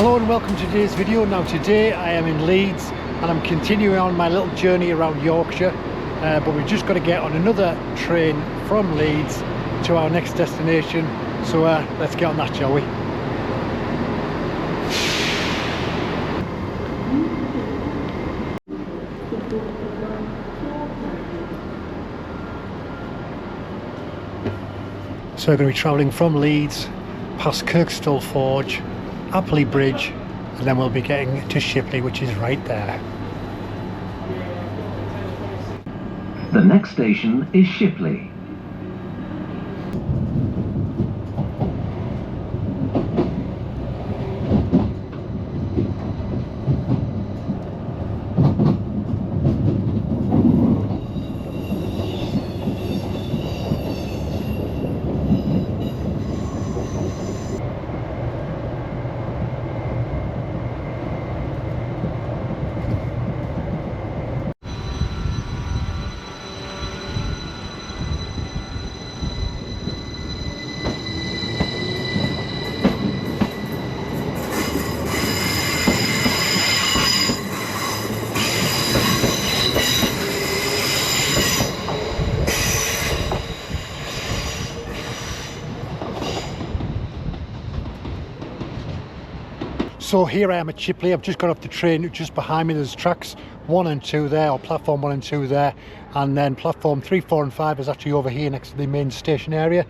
Hello and welcome to today's video. Now today I am in Leeds and I'm continuing on my little journey around Yorkshire, but we've just got to get on another train from Leeds to our next destination, so let's get on that, shall we? So we're going to be travelling from Leeds past Kirkstall Forge, Abbey Bridge, and then we'll be getting to Shipley, which is right there. The next station is Shipley. So here I am at Shipley. I've just got off the train. Just behind me there's tracks 1 and 2 there, or platform 1 and 2 there, and then platform 3, 4 and 5 is actually over here next to the main station area.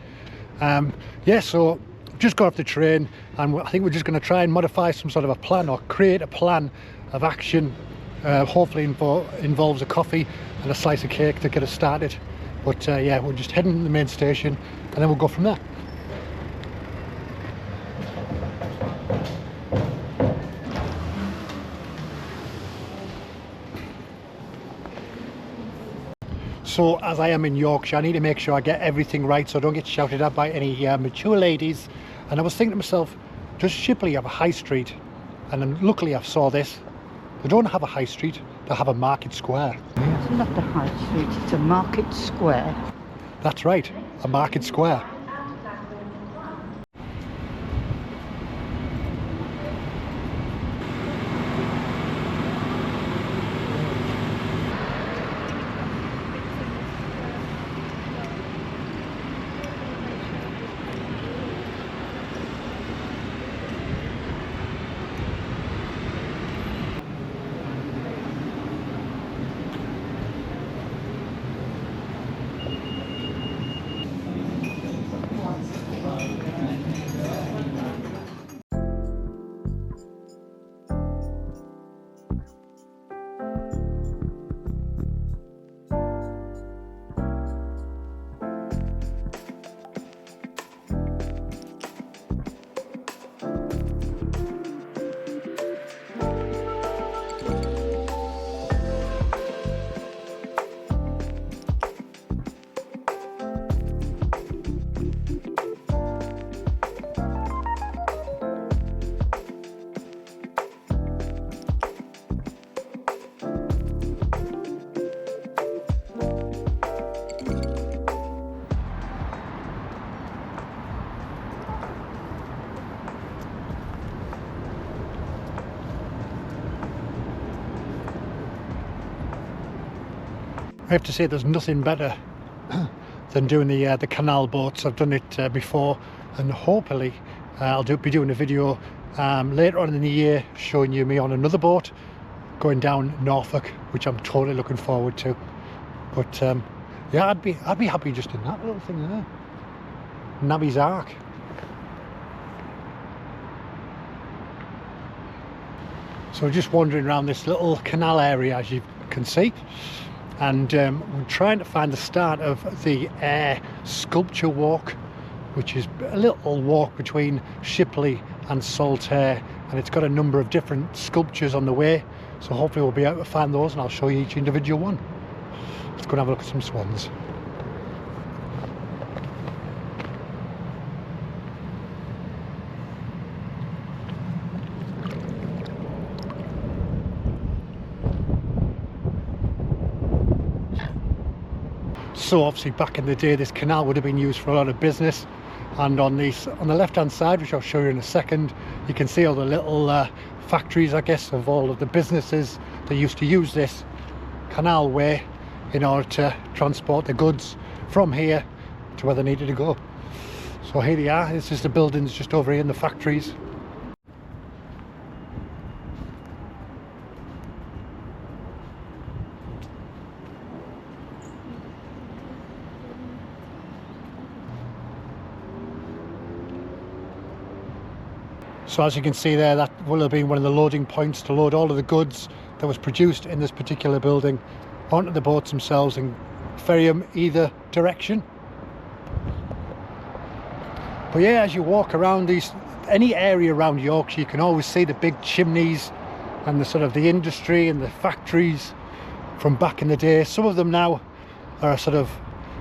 Yeah, so just got off the train and I think we're just going to try and modify some sort of a plan, or create a plan of action. Hopefully involves a coffee and a slice of cake to get us started, but yeah, we're just heading to the main station and then we'll go from there. So as I am in Yorkshire, I need to make sure I get everything right so I don't get shouted at by any mature ladies. And I was thinking to myself, does Shipley have a high street? And then luckily I saw this. They don't have a high street, they have a market square. It's not a high street, it's a market square. That's right, a market square. I have to say there's nothing better than doing the canal boats. I've done it before, and hopefully I'll be doing a video later on in the year showing you me on another boat going down Norfolk, which I'm totally looking forward to. But yeah, I'd be happy just in that little thing there, Navvy's Ark. So just wandering around this little canal area, as you can see. And we're trying to find the start of the Aire Sculpture Walk, which is a little walk between Shipley and Saltaire, and it's got a number of different sculptures on the way, so hopefully we'll be able to find those and I'll show you each individual one. Let's go and have a look at some swans. So obviously back in the day this canal would have been used for a lot of business, And on the left hand side, which I'll show you in a second, you can see all the little factories, I guess, of all of the businesses that used to use this canal way in order to transport the goods from here to where they needed to go. So here they are. This is the buildings just over here in the factories. So as you can see there, that will have been one of the loading points to load all of the goods that was produced in this particular building onto the boats themselves and ferry them either direction. But yeah, as you walk around any area around Yorkshire, you can always see the big chimneys and the sort of the industry and the factories from back in the day. Some of them now are sort of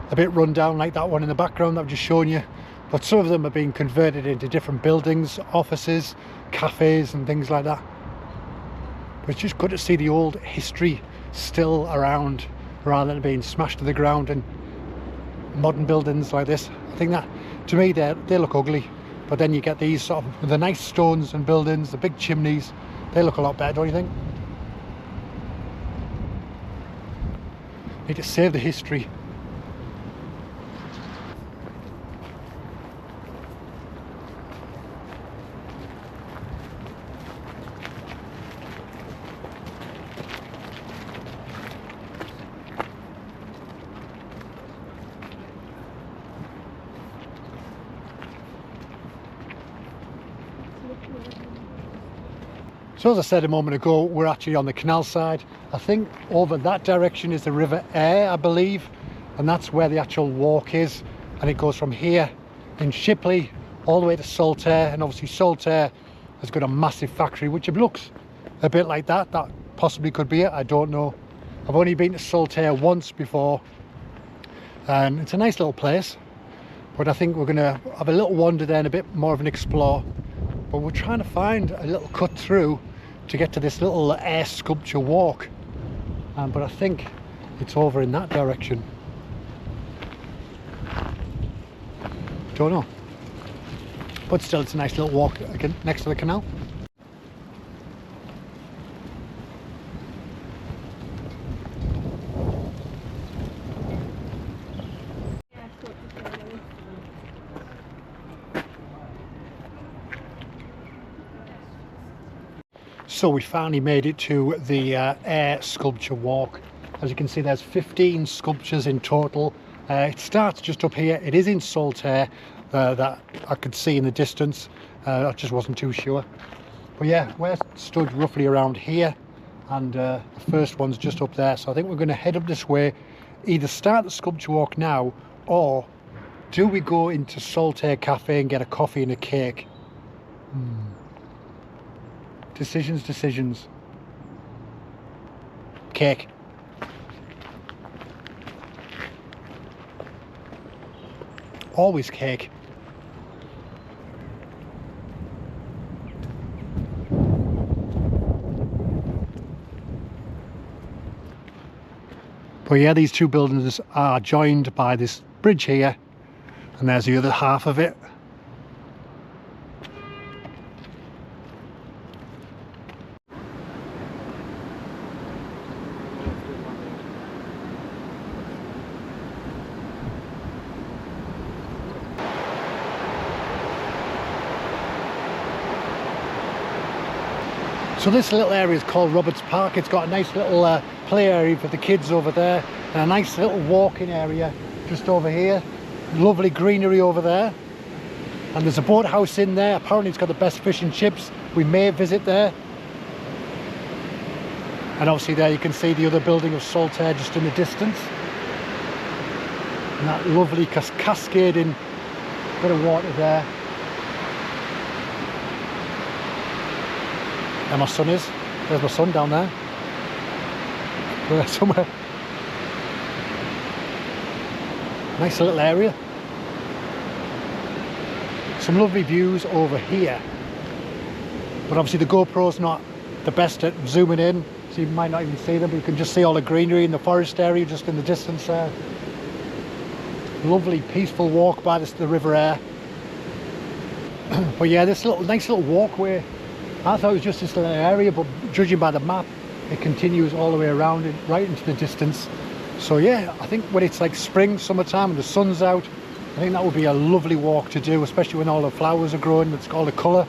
a bit run down, like that one in the background that I've just shown you. But some of them are being converted into different buildings, offices, cafes and things like that. But it's just good to see the old history still around rather than being smashed to the ground in modern buildings like this. I think that, to me, they look ugly. But then you get these sort of the nice stones and buildings, the big chimneys, they look a lot better, don't you think? Need to save the history. So as I said a moment ago, we're actually on the canal side. I think over that direction is the River Aire, I believe, and that's where the actual walk is. And it goes from here in Shipley all the way to Saltaire, and obviously Saltaire has got a massive factory which looks a bit like that. That possibly could be it, I don't know. I've only been to Saltaire once before, and it's a nice little place. But I think we're going to have a little wander there and a bit more of an explore. But we're trying to find a little cut through to get to this little Aire Sculpture walk. But I think it's over in that direction. Don't know. But still, it's a nice little walk again next to the canal. So we finally made it to the Aire Sculpture Walk. As you can see, there's 15 sculptures in total. It starts just up here. It is in Saltaire that I could see in the distance. I just wasn't too sure. But yeah, we're stood roughly around here, and the first one's just up there. So I think we're going to head up this way, either start the sculpture walk now, or do we go into Saltaire Cafe and get a coffee and a cake? Decisions. Cake. Always cake. But yeah, these two buildings are joined by this bridge here, and there's the other half of it. So this little area is called Roberts Park. It's got a nice little play area for the kids over there, and a nice little walking area just over here. Lovely greenery over there. And there's a Boathouse Inn there. Apparently it's got the best fish and chips. We may visit there. And obviously there you can see the other building of Saltaire just in the distance. And that lovely cascading bit of water there. There my son is. There's my son down there. Somewhere. Nice little area. Some lovely views over here. But obviously the GoPro's not the best at zooming in, so you might not even see them, but you can just see all the greenery in the forest area just in the distance there. Lovely peaceful walk by the River Aire. But yeah, this nice little walkway. I thought it was just this little area, but judging by the map, it continues all the way around it, right into the distance. So yeah, I think when it's like spring, summertime, and the sun's out, I think that would be a lovely walk to do, especially when all the flowers are growing. It's got all the colour.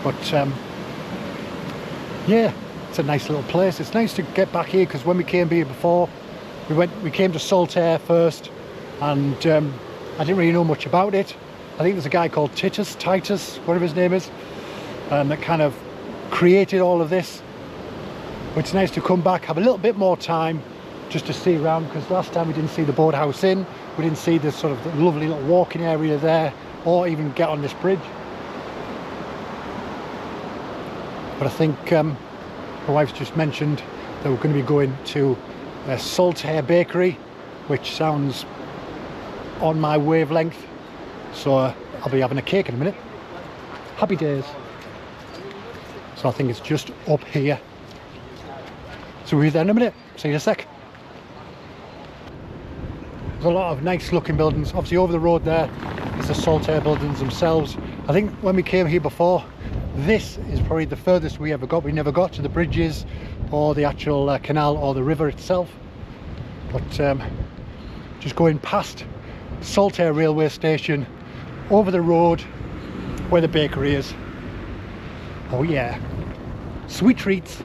But yeah, it's a nice little place. It's nice to get back here, because when we came here before, we came to Saltaire first, and I didn't really know much about it. I think there's a guy called Titus, whatever his name is, that kind of created all of this. But it's nice to come back, have a little bit more time just to see around, because last time we didn't see the Boathouse Inn, we didn't see this sort of lovely little walking area there, or even get on this bridge. But I think my wife's just mentioned that we're going to be going to Saltaire Bakery, which sounds on my wavelength. So I'll be having a cake in a minute. Happy days. So I think it's just up here. So we'll be there in a minute. See you in a sec. There's a lot of nice looking buildings. Obviously over the road there is the Saltaire buildings themselves. I think when we came here before, this is probably the furthest we ever got. We never got to the bridges or the actual canal or the river itself. But just going past Saltaire railway station, over the road where the bakery is. Oh yeah, sweet treats.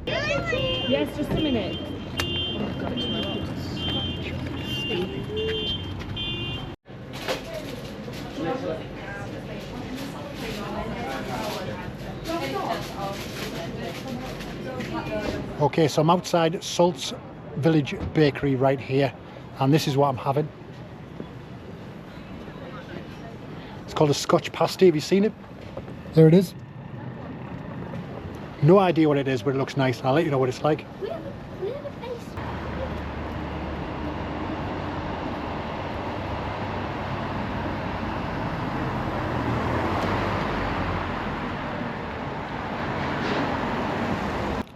Yes, just a minute. Okay, so I'm outside Salt's Village Bakery right here, and this is what I'm having. It's called a Scotch pasty. Have you seen it? There it is. No idea what it is, but it looks nice. I'll let you know what it's like.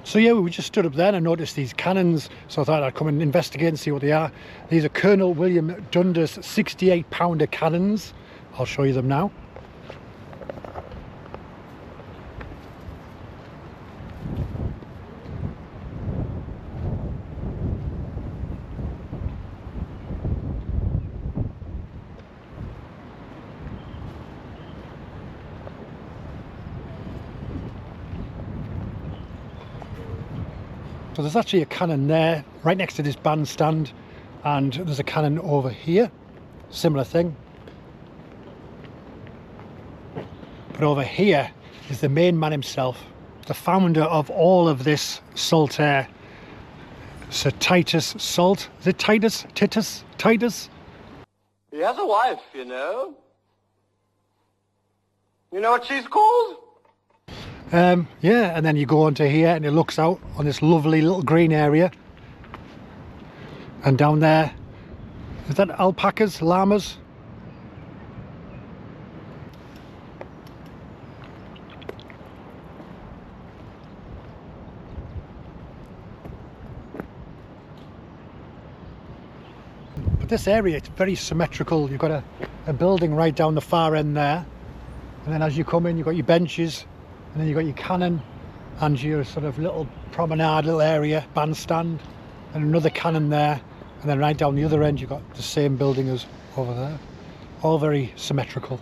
So yeah, we just stood up there and I noticed these cannons, so I thought I'd come and investigate and see what they are. These are Colonel William Dundas 68-pounder cannons. I'll show you them now. So there's actually a cannon there, right next to this bandstand, and there's a cannon over here, similar thing. But over here is the main man himself, the founder of all of this Saltaire, Sir Titus Salt. Is it Titus? Titus? He has a wife, you know. You know what she's called? Yeah, and then you go onto here and it looks out on this lovely little green area. And down there, is that alpacas, llamas? But this area, it's very symmetrical. You've got a building right down the far end there. And then as you come in, you've got your benches. And then you've got your cannon and your sort of little promenade, little area, bandstand, and another cannon there. And then right down the other end, you've got the same building as over there. All very symmetrical.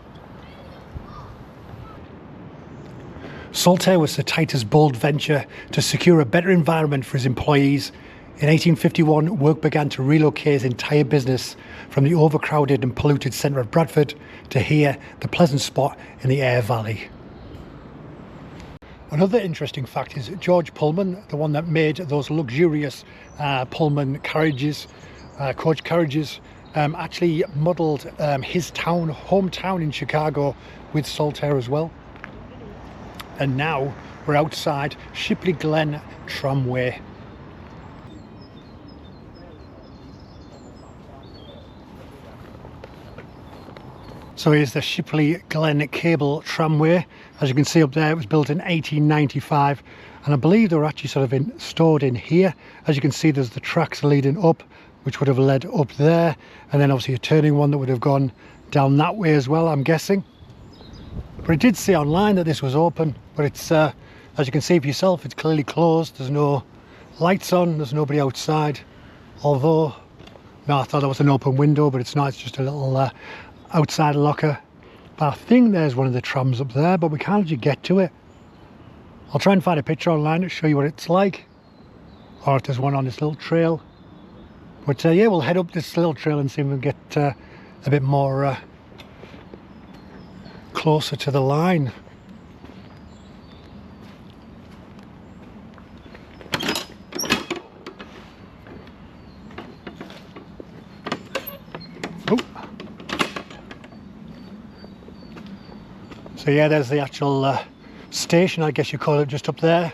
Saltaire was Sir Titus' bold venture to secure a better environment for his employees. In 1851, work began to relocate his entire business from the overcrowded and polluted centre of Bradford to here, the pleasant spot in the Aire Valley. Another interesting fact is George Pullman, the one that made those luxurious Pullman carriages, coach carriages, actually modelled his hometown in Chicago with Saltaire as well. And now we're outside Shipley Glen Tramway. So here's the Shipley Glen Cable Tramway. As you can see up there, it was built in 1895, and I believe they were actually sort of stored in here. As you can see, there's the tracks leading up, which would have led up there, and then obviously a turning one that would have gone down that way as well, I'm guessing. But it did say online that this was open, but it's as you can see for yourself, it's clearly closed. There's no lights on, there's nobody outside, although no, I thought that was an open window, but it's not. It's just a little outside locker. But I think there's one of the trams up there, but we can't actually get to it. I'll try and find a picture online to show you what it's like, or if there's one on this little trail. But yeah, we'll head up this little trail and see if we can get a bit more closer to the line. Oh. So yeah, there's the actual station, I guess you call it, just up there.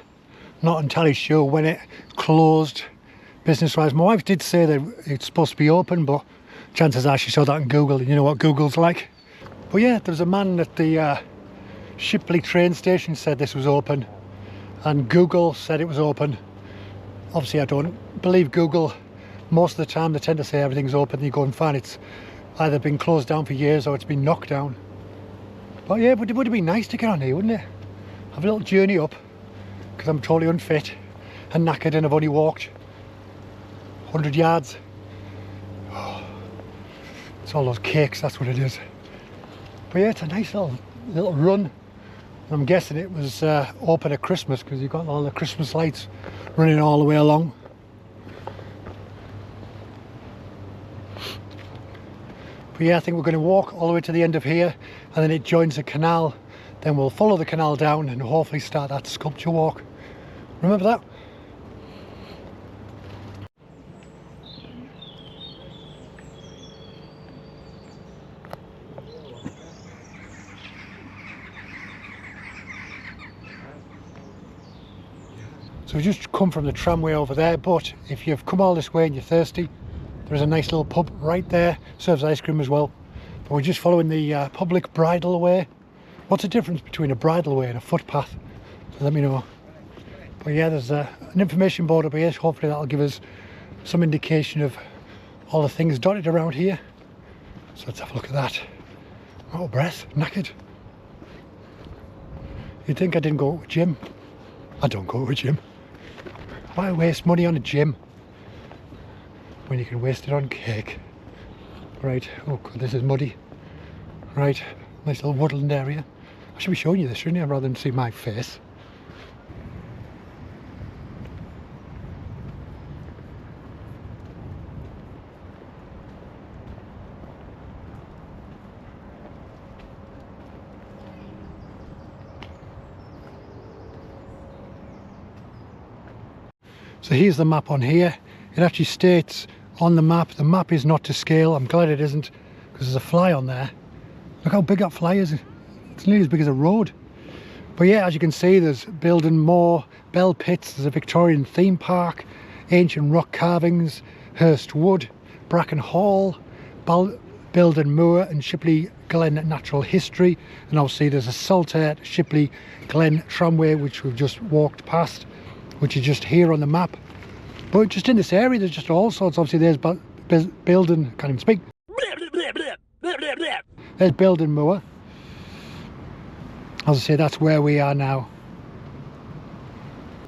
Not entirely sure when it closed business wise. My wife did say that it's supposed to be open, but chances are she saw that on Google, and you know what Google's like. But yeah, there was a man at the Shipley train station said this was open, and Google said it was open. Obviously I don't believe Google. Most of the time they tend to say everything's open, and you go and find it's either been closed down for years or it's been knocked down. But yeah, but it would have been nice to get on here, wouldn't it? Have a little journey up, because I'm totally unfit and knackered and I've only walked 100 yards. Oh, it's all those cakes, that's what it is. But yeah, it's a nice little run. I'm guessing it was open at Christmas, because you've got all the Christmas lights running all the way along. But yeah, I think we're going to walk all the way to the end of here, and then it joins the canal. Then we'll follow the canal down and hopefully start that sculpture walk. Remember that? So we've just come from the tramway over there, but if you've come all this way and you're thirsty, there's a nice little pub right there, serves ice cream as well. But we're just following the public bridleway. What's the difference between a bridleway and a footpath? So let me know. But yeah, there's an information board up here, so hopefully that'll give us some indication of all the things dotted around here. So let's have a look at that. Out of breath, knackered. You'd think I didn't go to a gym. I don't go to a gym. Why waste money on a gym when you can waste it on cake? Right, oh god, this is muddy. Right, nice little woodland area. I should be showing you this, shouldn't I, rather than see my face. So here's the map on here. It actually states on the map is not to scale. I'm glad it isn't, because there's a fly on there. Look how big that fly is. It's nearly as big as a road. But yeah, as you can see, there's building more bell pits, there's a Victorian theme park, ancient rock carvings, Hurst Wood, Bracken Hall, Building Moor and Shipley Glen Natural History, and obviously there's a Saltaire Shipley Glen Tramway which we've just walked past, which is just here on the map. But just in this area there's just all sorts. Obviously there's Building, can't even speak. There's Building Moor. As I say, that's where we are now.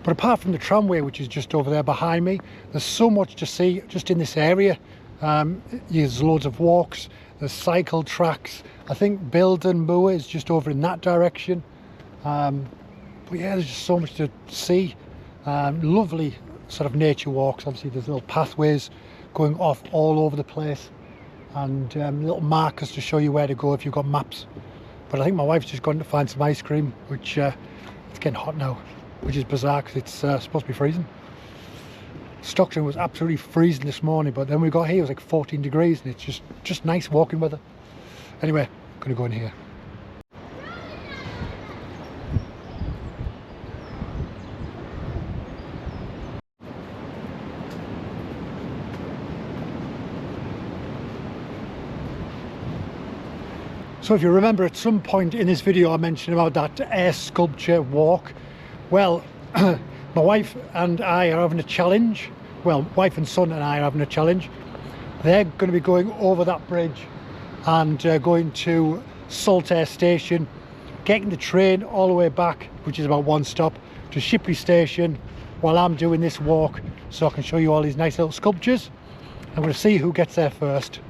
But apart from the tramway, which is just over there behind me, there's so much to see just in this area. There's loads of walks, there's cycle tracks. I think Building Moor is just over in that direction. But yeah, there's just so much to see. Lovely sort of nature walks. Obviously there's little pathways going off all over the place, and little markers to show you where to go if you've got maps. But I think my wife's just gone to find some ice cream, which it's getting hot now, which is bizarre because it's supposed to be freezing. Stockton was absolutely freezing this morning, but then we got here, it was like 14 degrees, and it's just nice walking weather. Anyway, I'm gonna go in here. So if you remember, at some point in this video I mentioned about that Aire Sculpture walk. Well, my wife and I are having a challenge. Well, wife and son and I are having a challenge. They're going to be going over that bridge and going to Saltaire station, getting the train all the way back, which is about 1 stop, to Shipley station while I'm doing this walk, so I can show you all these nice little sculptures. I'm going to see who gets there first.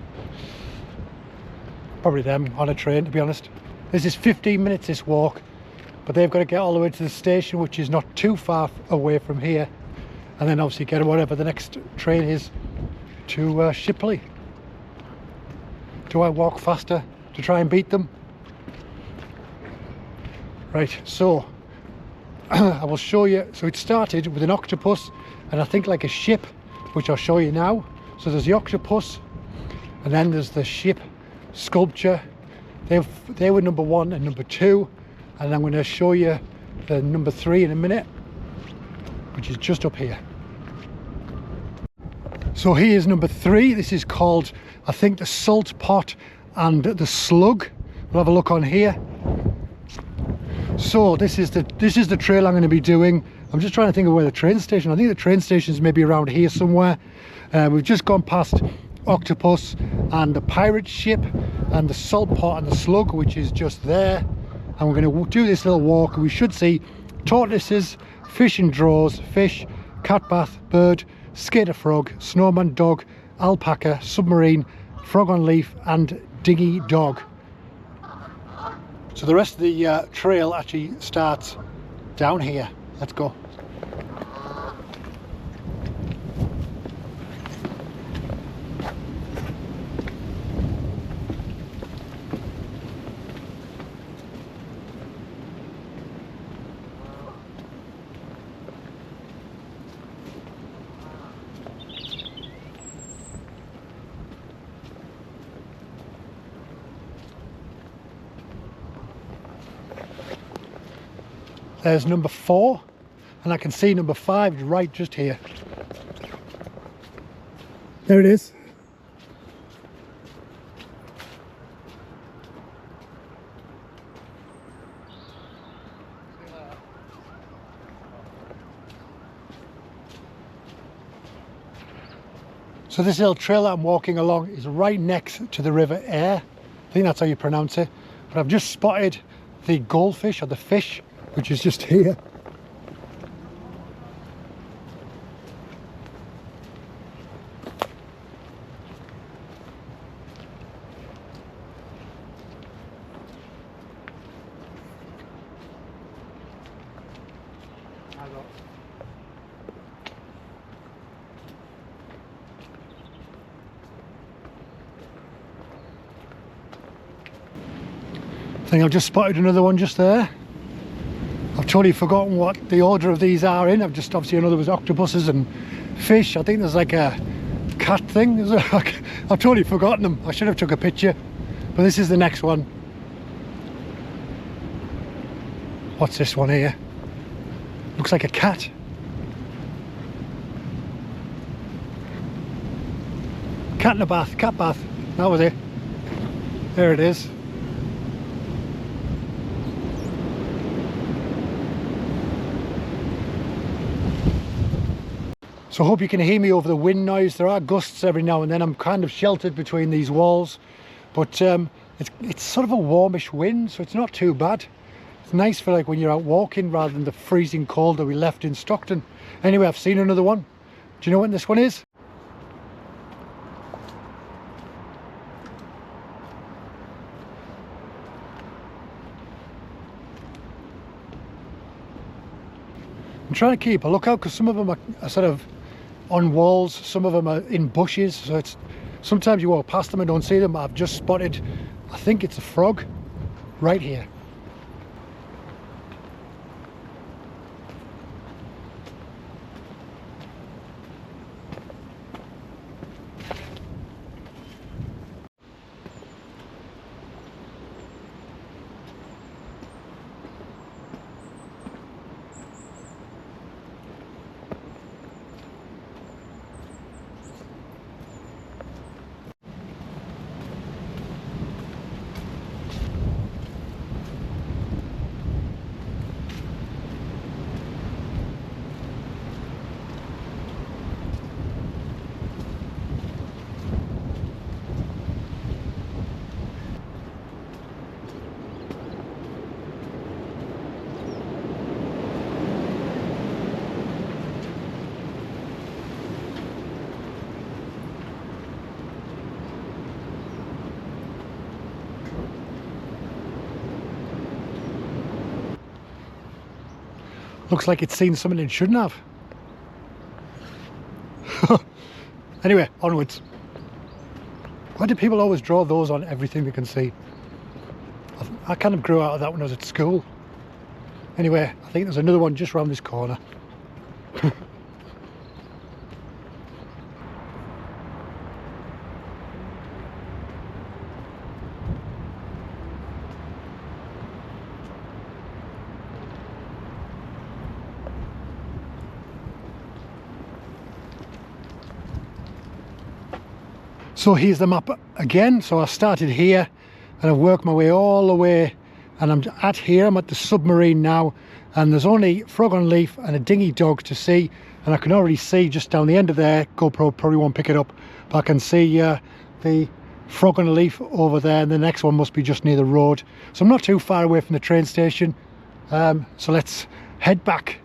Probably them on a train, to be honest. This is 15 minutes this walk, but they've got to get all the way to the station, which is not too far away from here, and then obviously get whatever the next train is to Shipley. Do I walk faster to try and beat them? Right, so I will show you. So it started with an octopus and I think like a ship, which I'll show you now. So there's the octopus and then there's the ship sculpture. They were number 1 and number 2, and I'm going to show you the number 3 in a minute, which is just up here. So here's number 3. This is called, I think, the Salt Pot and the Slug. We'll have a look on here. So this is the trail I'm going to be doing. I'm just trying to think of where the train station. I think the train station is maybe around here somewhere. We've just gone past octopus and the pirate ship and the Salt Pot and the Slug, which is just there. And we're going to do this little walk. We should see tortoises, fish and drawers, fish, cat bath, bird, skater frog, snowman dog, alpaca, submarine, frog on leaf and dinghy dog. So the rest of the trail actually starts down here. Let's go. There's number 4, and I can see number 5 right just here. There it is. So this little trail that I'm walking along is right next to the River Aire. I think that's how you pronounce it. But I've just spotted the goldfish, or the fish, which is just here. I think I've just spotted another one just there. I've totally forgotten what the order of these are in. I've just obviously, I know there was octopuses and fish. I think there's like a cat thing. I've totally forgotten them. I should have took a picture, but this is the next one. What's this one here? Looks like a cat. Cat in a bath, cat bath. That was it. There it is. So I hope you can hear me over the wind noise. There are gusts every now and then. I'm kind of sheltered between these walls, but it's sort of a warmish wind, so it's not too bad. It's nice for like when you're out walking rather than the freezing cold that we left in Stockton. Anyway, I've seen another one. Do you know what this one is? I'm trying to keep a lookout because some of them are sort of on walls, some of them are in bushes, so it's sometimes you walk past them and don't see them. I've just spotted, I think it's a frog right here. Looks like it's seen something it shouldn't have. Anyway, onwards. Why do people always draw those on everything they can see? I kind of grew out of that when I was at school. Anyway, I think there's another one just around this corner. So here's the map again. So I started here and I've worked my way all the way, and I'm at the submarine now, and there's only frog on leaf and a dinghy dog to see, and I can already see just down the end of there, GoPro probably won't pick it up, but I can see the frog on a leaf over there, and the next one must be just near the road. So I'm not too far away from the train station. So let's head back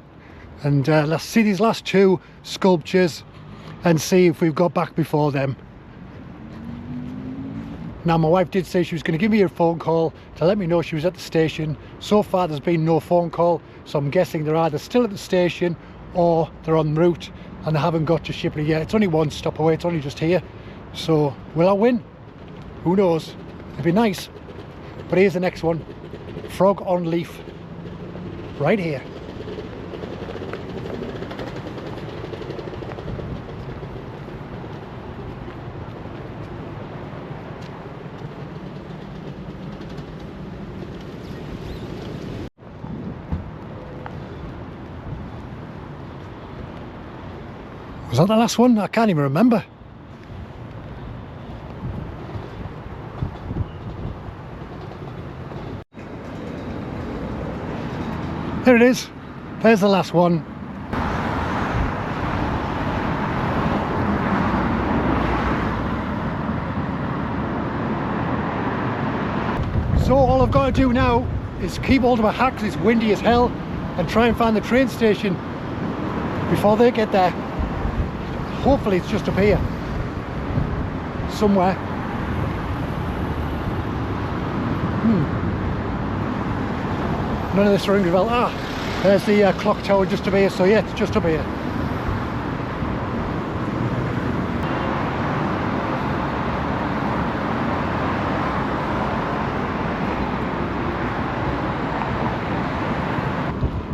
and let's see these last two sculptures and see if we've got back before them. Now, my wife did say she was going to give me a phone call to let me know she was at the station. So far there's been no phone call, so I'm guessing they're either still at the station or they're en route and they haven't got to Shipley yet. It's only one stop away, it's only just here. So will I win? Who knows? It'd be nice. But here's the next one. Frog on leaf. Right here. Was that the last one? I can't even remember. There it is. There's the last one. So all I've got to do now is keep hold of my hat because it's windy as hell and try and find the train station before they get there. Hopefully it's just up here somewhere. None of this rings a bell. Ah, there's the clock tower just up here. So yeah, it's just up here.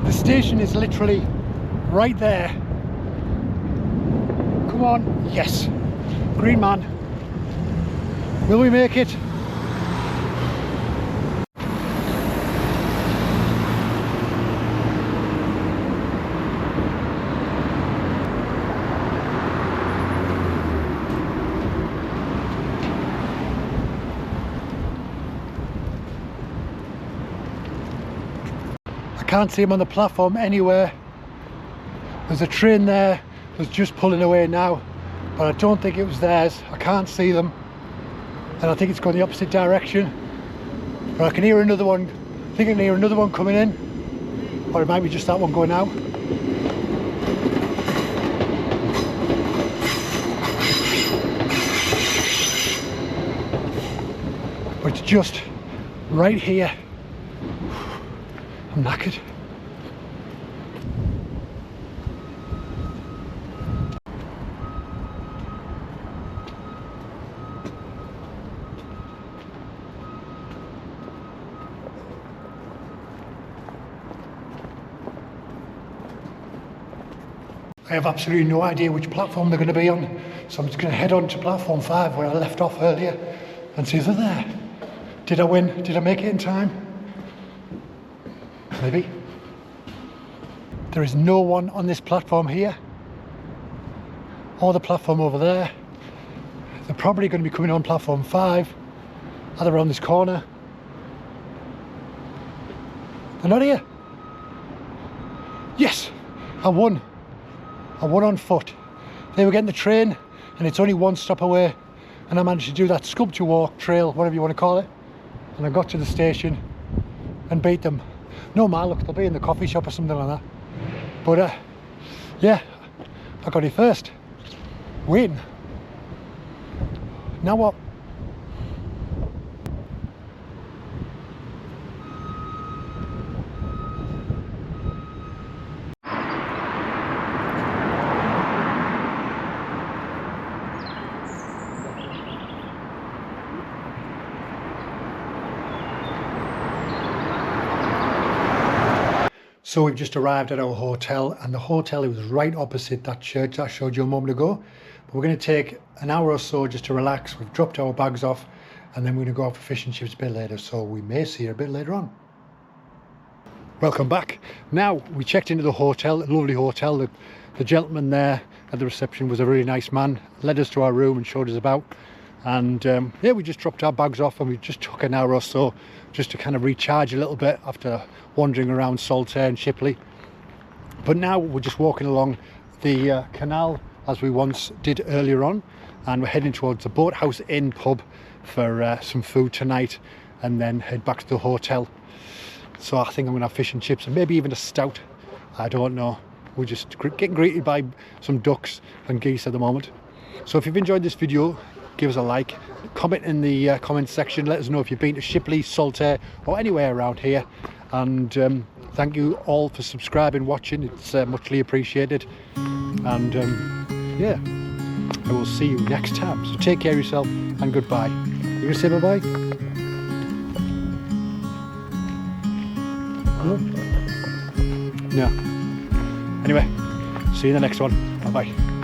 The station is literally right there. Come on, yes, green man. Will we make it? I can't see him on the platform anywhere. There's a train there that's just pulling away now, but I don't think it was theirs. I can't see them, and I think it's going the opposite direction. But I can hear another one. I think I can hear another one coming in, or it might be just that one going out. But it's just right here. I'm knackered. I have absolutely no idea which platform they're going to be on, so I'm just going to head on to platform 5 where I left off earlier and see if they're there. Did I win? Did I make it in time? Maybe. There is no one on this platform here or the platform over there. They're probably going to be coming on platform 5, either around this corner. They're not here. Yes, I won. I won on foot. They were getting the train and it's only one stop away, and I managed to do that sculpture walk, trail, whatever you want to call it, and I got to the station and beat them. No man, look, they'll be in the coffee shop or something like that. But yeah, I got here first. Waiting. Now what? So we've just arrived at our hotel, and the hotel was right opposite that church that I showed you a moment ago. But we're going to take an hour or so just to relax. We've dropped our bags off, and then we're going to go out for fish and chips a bit later, so we may see you a bit later on. Welcome back. Now, we checked into the hotel, a lovely hotel. The gentleman there at the reception was a really nice man, led us to our room and showed us about. And yeah, we just dropped our bags off, and we just took an hour or so just to kind of recharge a little bit after wandering around Saltaire and Shipley. But now we're just walking along the canal as we once did earlier on, and we're heading towards the Boathouse Inn pub for some food tonight, and then head back to the hotel. So I think I'm going to have fish and chips and maybe even a stout. I don't know. We're just getting greeted by some ducks and geese at the moment. So if you've enjoyed this video, give us a like, comment in the comment section, let us know if you've been to Shipley, Saltaire or anywhere around here. And thank you all for subscribing, watching, it's muchly appreciated. And yeah, I will see you next time. So take care of yourself and goodbye. You gonna say bye-bye? No? Anyway, see you in the next one. Bye-bye.